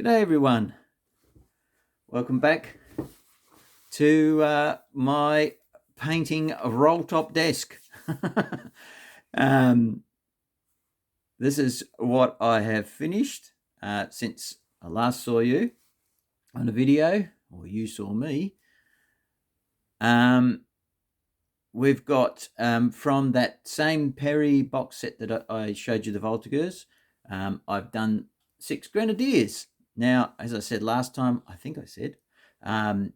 G'day everyone, welcome back to my painting roll top desk. This is what I have finished since I last saw you on a video, or you saw me. We've got from that same Perry box set that I showed you the Voltigeurs, I've done 6 Grenadiers. Now, as I said last time, I think I said, I've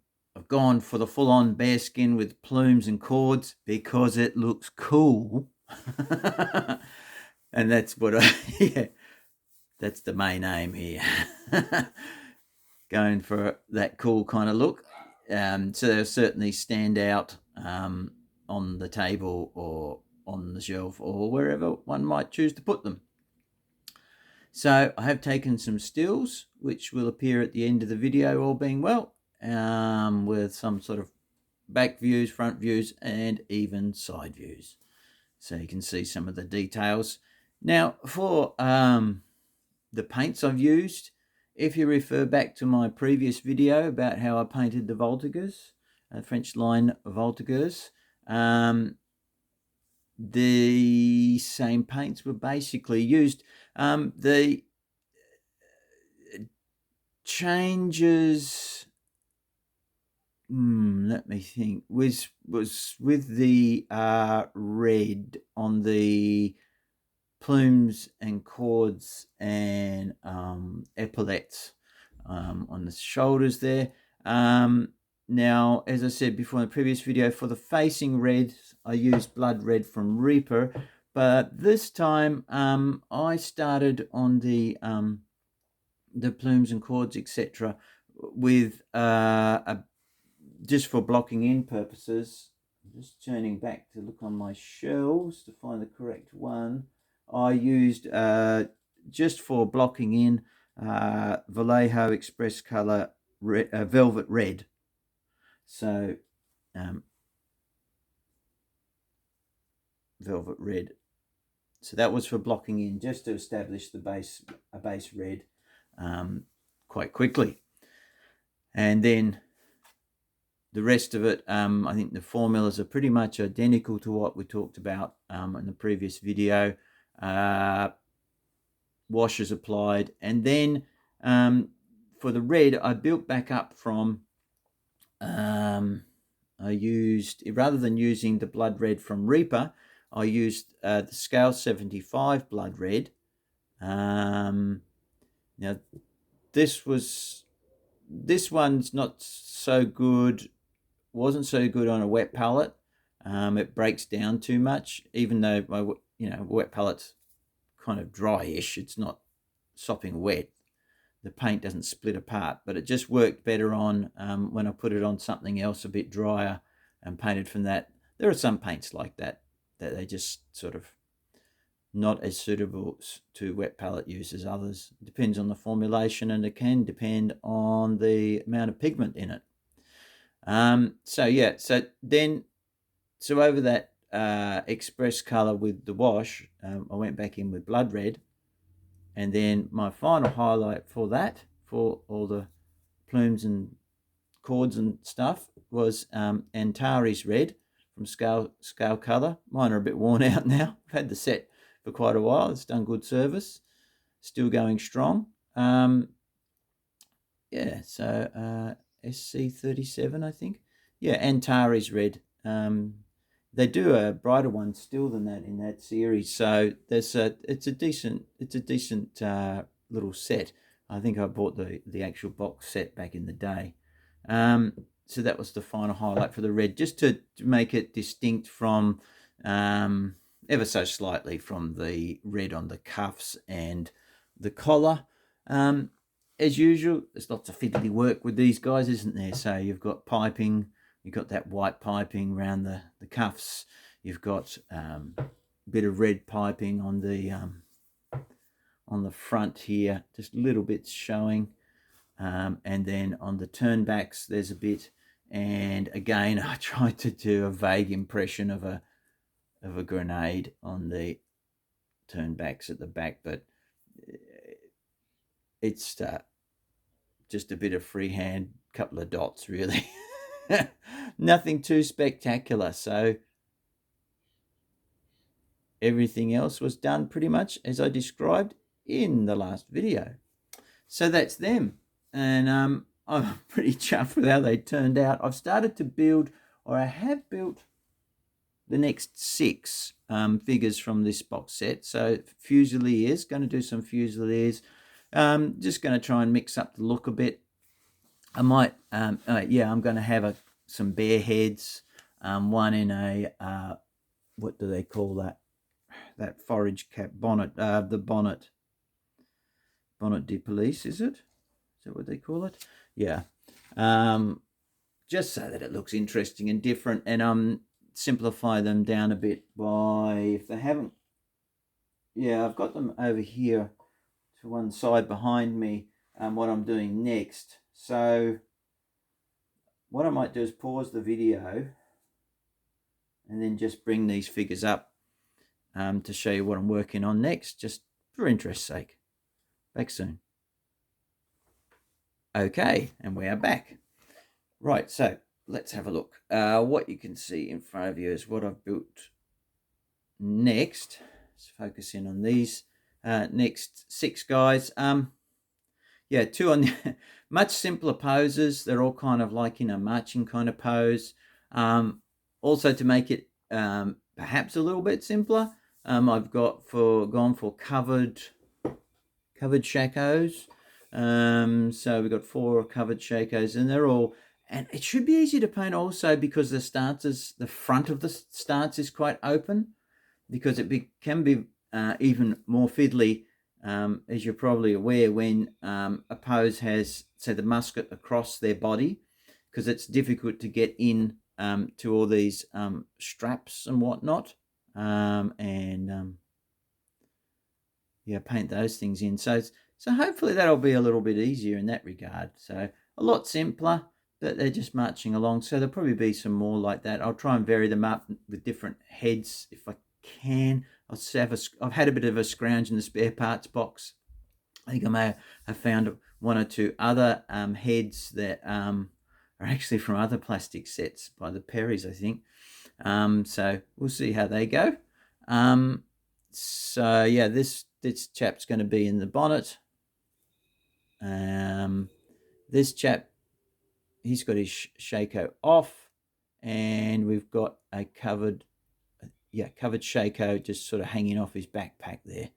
gone for the full-on bearskin with plumes and cords because it looks cool. And that's what that's the main aim here. Going for that cool kind of look. So they'll certainly stand out on the table or on the shelf or wherever one might choose to put them. So I have taken some stills, which will appear at the end of the video, all being well, with some sort of back views, front views, and even side views. So you can see some of the details. Now, for the paints I've used, if you refer back to my previous video about how I painted the Voltigeurs, French line Voltigeurs, the same paints were basically used. The changes, let me think, was with the red on the plumes and cords and epaulettes on the shoulders there. Now, as I said before in the previous video, for the facing red, I used blood red from Reaper, but this time I started on the plumes and cords, etc., with just for blocking in purposes. I'm just turning back to look on my shelves to find the correct one. I used just for blocking in Vallejo Express Color Velvet Red. So Velvet Red. So that was for blocking in, just to establish a base red quite quickly. And then the rest of it, I think the formulas are pretty much identical to what we talked about in the previous video. Washes applied, and then for the red, I built back up from I used, rather than using the blood red from Reaper, I used the scale 75 blood red. Now this one's not so good, wasn't so good on a wet palette. It breaks down too much, even though my wet palette's kind of dryish. It's not sopping wet. The paint doesn't split apart, but it just worked better on when I put it on something else a bit drier and painted from that. There are some paints like that they just sort of not as suitable to wet palette use as others. It depends on the formulation, and it can depend on the amount of pigment in it. So over that express color with the wash, I went back in with blood red, and then my final highlight for that, for all the plumes and cords and stuff, was Antares red from scale color. Mine are a bit worn out now. I've had the set for quite a while. It's done good service, still going strong. SC37, I think. Yeah, Antares red. They do a brighter one still than that in that series, so it's a decent little set. I think I bought the actual box set back in the day. So that was the final highlight for the red, just to make it distinct from ever so slightly from the red on the cuffs and the collar. As usual, there's lots of fiddly work with these guys, isn't there? So you've got piping, you've got that white piping around the cuffs, you've got a bit of red piping on the front here, just little bits showing, and then on the turnbacks there's a bit, and again I tried to do a vague impression of a grenade on the turnbacks at the back, but it's just a bit of freehand, couple of dots really. Nothing too spectacular. So everything else was done pretty much as I described in the last video. So that's them. And I'm pretty chuffed with how they turned out. I've started to build, or I have built, the next 6 figures from this box set. So Fusiliers, going to do some Fusiliers. Just going to try and mix up the look a bit. I might, I'm going to have some bear heads. One in a, what do they call that? That forage cap bonnet, the bonnet de police, is it? Is that what they call it? Yeah. Just so that it looks interesting and different, and simplify them down a bit by, if they haven't, I've got them over here to one side behind me, what I'm doing next. So what I might do is pause the video and then just bring these figures up to show you what I'm working on next, just for interest's sake. Back soon. Okay, and we are back. Right, so let's have a look. What you can see in front of you is what I've built next. Let's focus in on these next 6 guys. 2 on the much simpler poses. They're all kind of like in a marching kind of pose. Also, to make it perhaps a little bit simpler, I've gone for covered shakos. So we've got 4 covered shakos, and they're all, and it should be easy to paint also because the front of the stance is quite open, because it can be even more fiddly, as you're probably aware, when a pose has, say, the musket across their body, because it's difficult to get in to all these straps and whatnot, paint those things in. So hopefully that'll be a little bit easier in that regard. So a lot simpler, but they're just marching along. So there'll probably be some more like that. I'll try and vary them up with different heads if I can. I've had a bit of a scrounge in the spare parts box. I think I may have found 1 or 2 other heads that are actually from other plastic sets by the Perrys, I think. So we'll see how they go. This chap's going to be in the bonnet. This chap, he's got his shako off, and we've got a covered shako just sort of hanging off his backpack there.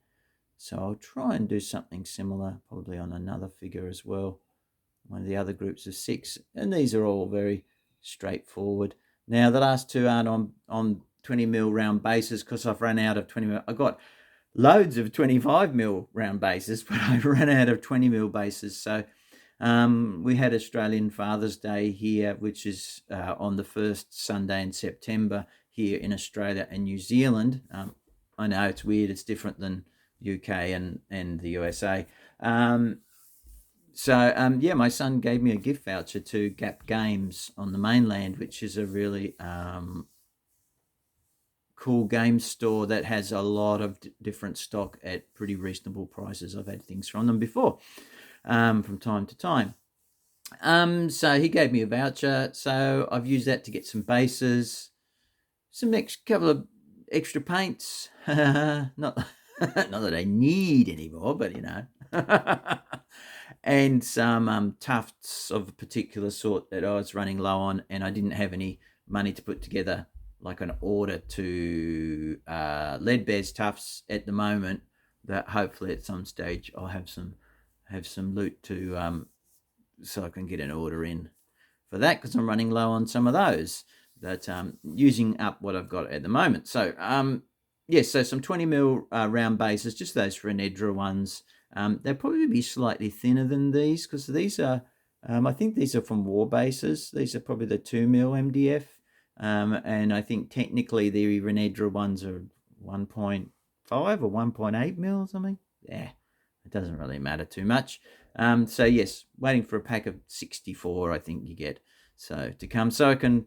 So I'll try and do something similar, probably on another figure as well, one of the other groups of 6, and these are all very straightforward. Now the last 2 aren't on 20mm round bases because I've run out of 20mm. I got loads of 25mm round bases, but I ran out of 20mm bases. So we had Australian Father's Day here, which is on the first Sunday in September here in Australia and New Zealand. I know it's weird, it's different than UK and the USA. My son gave me a gift voucher to Gap Games on the mainland, which is a really cool game store that has a lot of different stock at pretty reasonable prices. I've had things from them before, from time to time. So he gave me a voucher, so I've used that to get some bases, couple of extra paints. Not that I need anymore, but you know. And some tufts of a particular sort that I was running low on, and I didn't have any money to put together like an order to Leadbear's tufts at the moment. That hopefully at some stage I'll have some loot to so I can get an order in for that, because I'm running low on some of those. But using up what I've got at the moment. So so some 20mm round bases, just those Grenadiers ones. They'll probably be slightly thinner than these, because these are, I think these are from war bases. These are probably the 2mm MDF. And I think technically the Grenadiers ones are 1.5 or 1.8 mil or something. Yeah, it doesn't really matter too much. So yes, waiting for a pack of 64, I think you get, so to come, so I can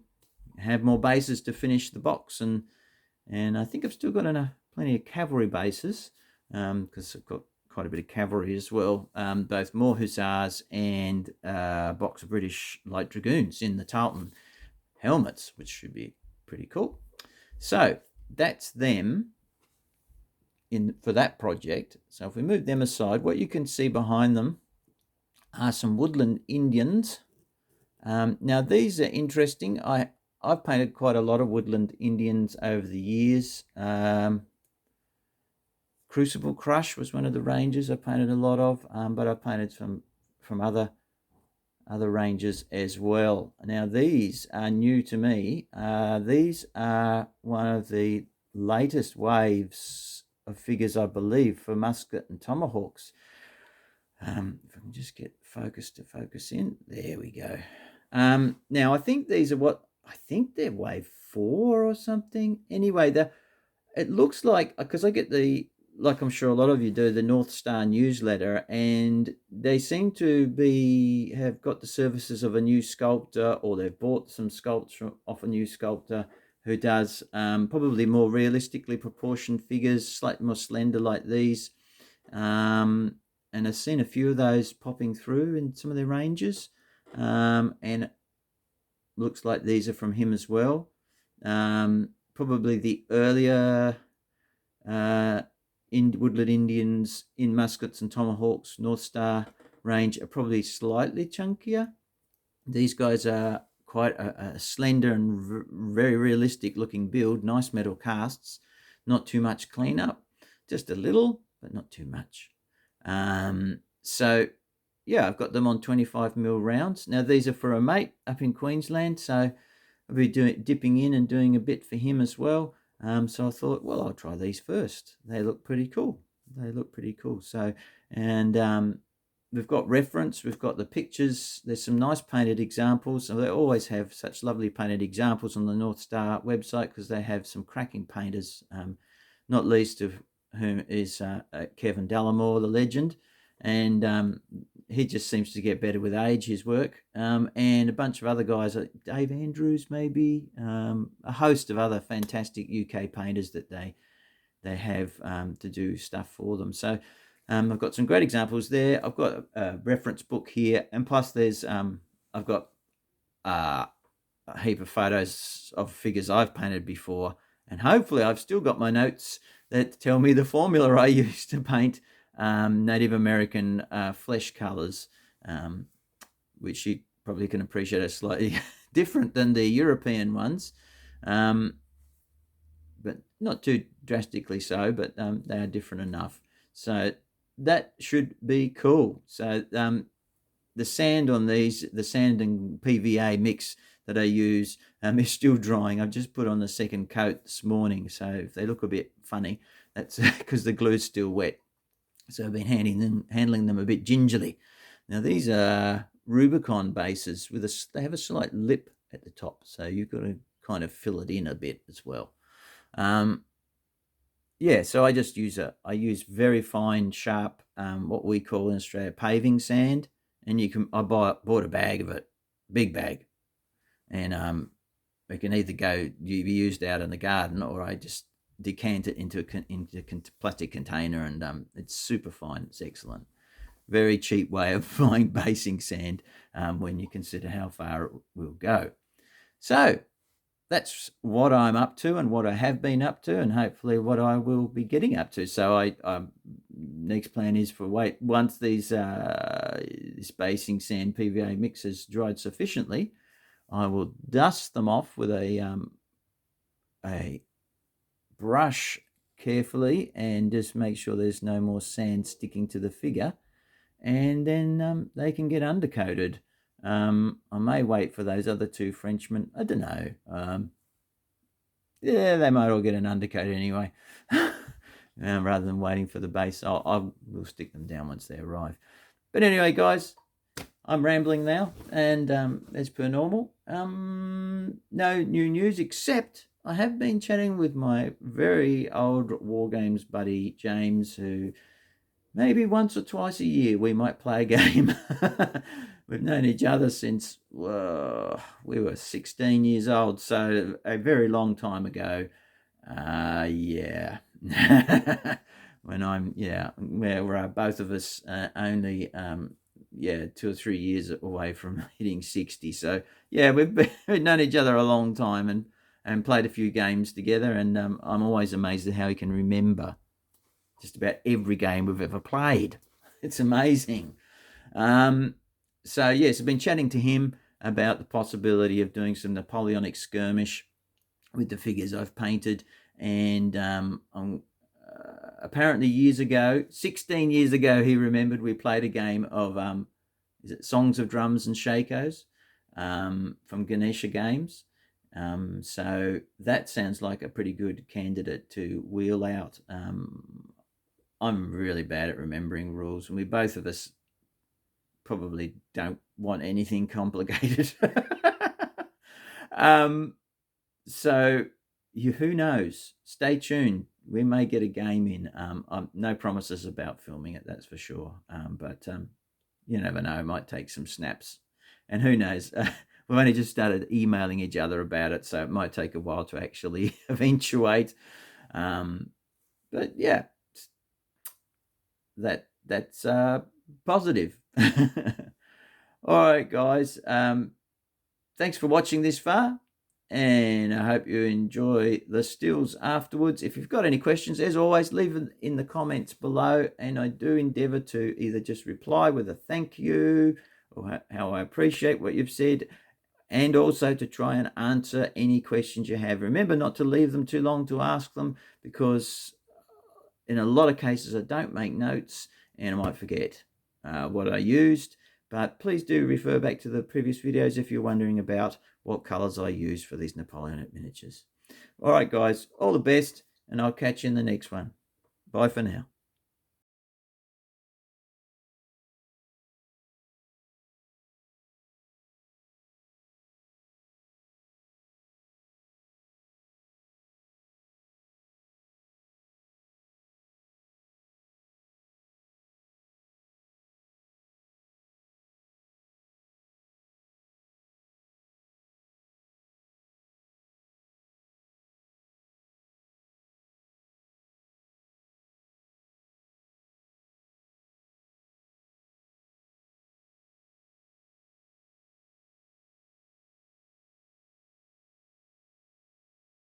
have more bases to finish the box. And I think I've still got plenty of cavalry bases, because I've got quite a bit of cavalry as well, both more hussars and a box of British light dragoons in the Tarleton helmets, which should be pretty cool. So that's them for that project. So if we move them aside, what you can see behind them are some Woodland Indians. Now these are interesting. I've painted quite a lot of Woodland Indians over the years. Crucible Crush was one of the ranges I painted a lot of, but I painted from other ranges as well. Now these are new to me. These are one of the latest waves of figures, I believe, for musket and tomahawks. If I can just get focus to focus in, there we go. Now I think these are they're wave 4 or something. Anyway, it looks like, because I get like I'm sure a lot of you do, the North Star newsletter, and they seem to have got the services of a new sculptor, or they've bought some sculpts off a new sculptor who does probably more realistically proportioned figures, slightly more slender like these. And I've seen a few of those popping through in some of their ranges, and it looks like these are from him as well. Probably the earlier in Woodland Indians in muskets and tomahawks North Star range are probably slightly chunkier. These guys are quite a slender and very realistic looking build, nice metal casts, not too much cleanup, just a little, but not too much. So yeah, I've got them on 25mm rounds. Now these are for a mate up in Queensland, so I'll be dipping in and doing a bit for him as well. So I thought, well, I'll try these first. They look pretty cool. So, and we've got reference, we've got the pictures. There's some nice painted examples. So they always have such lovely painted examples on the North Star website, because they have some cracking painters, not least of whom is Kevin Dallimore, the legend. And he just seems to get better with age, his work. And a bunch of other guys, Dave Andrews maybe, a host of other fantastic UK painters that they have to do stuff for them. So I've got some great examples there. I've got a reference book here, and plus there's I've got a heap of photos of figures I've painted before, and hopefully I've still got my notes that tell me the formula I used to paint Native American flesh colors, which you probably can appreciate are slightly different than the European ones, but not too drastically so, but they are different enough. So that should be cool. So the sand on these, the sand and PVA mix that I use is still drying. I've just put on the second coat this morning, so if they look a bit funny, that's because the glue's still wet. So I've been handling them a bit gingerly. Now these are Rubicon bases they have a slight lip at the top, so you've got to kind of fill it in a bit as well. Yeah, so I use very fine, sharp, what we call in Australia paving sand, and I bought a bag of it, big bag, and it can either be used out in the garden, or I just decant it into a plastic container, and it's super fine. It's excellent. Very cheap way of buying basing sand when you consider how far it will go. So that's what I'm up to, and what I have been up to, and hopefully what I will be getting up to. So I next plan is once this basing sand PVA mix has dried sufficiently, I will dust them off with a brush carefully, and just make sure there's no more sand sticking to the figure, and then they can get undercoated. I may wait for those other two Frenchmen. I don't know. Yeah, they might all get an undercoat anyway. Rather than waiting for the base, we'll stick them down once they arrive. But anyway, guys, I'm rambling now, and as per normal, no new news, except I have been chatting with my very old War Games buddy James, who maybe once or twice a year we might play a game. We've known each other since we were 16 years old, so a very long time ago. Yeah. when I'm, where both of us only 2 or 3 years away from hitting 60. So yeah, we've known each other a long time and played a few games together, and I'm always amazed at how he can remember just about every game we've ever played. It's amazing. So yes, I've been chatting to him about the possibility of doing some Napoleonic skirmish with the figures I've painted, and apparently years ago, 16 years ago, he remembered we played a game of is it Songs of Drums and Shakos from Ganesha Games. So that sounds like a pretty good candidate to wheel out. I'm really bad at remembering rules, and we both of us probably don't want anything complicated. So who knows? Stay tuned. We may get a game in. No promises about filming it, that's for sure. But you never know. It might take some snaps, and who knows? We've only just started emailing each other about it, so it might take a while to actually eventuate. But yeah, that's positive. All right, guys. Thanks for watching this far, and I hope you enjoy the stills afterwards. If you've got any questions, as always, leave them in the comments below, and I do endeavour to either just reply with a thank you or how I appreciate what you've said, and also to try and answer any questions you have. Remember not to leave them too long to ask them, because in a lot of cases I don't make notes and I might forget what I used. But please do refer back to the previous videos if you're wondering about what colours I use for these Napoleonic miniatures. All right, guys, all the best, and I'll catch you in the next one. Bye for now.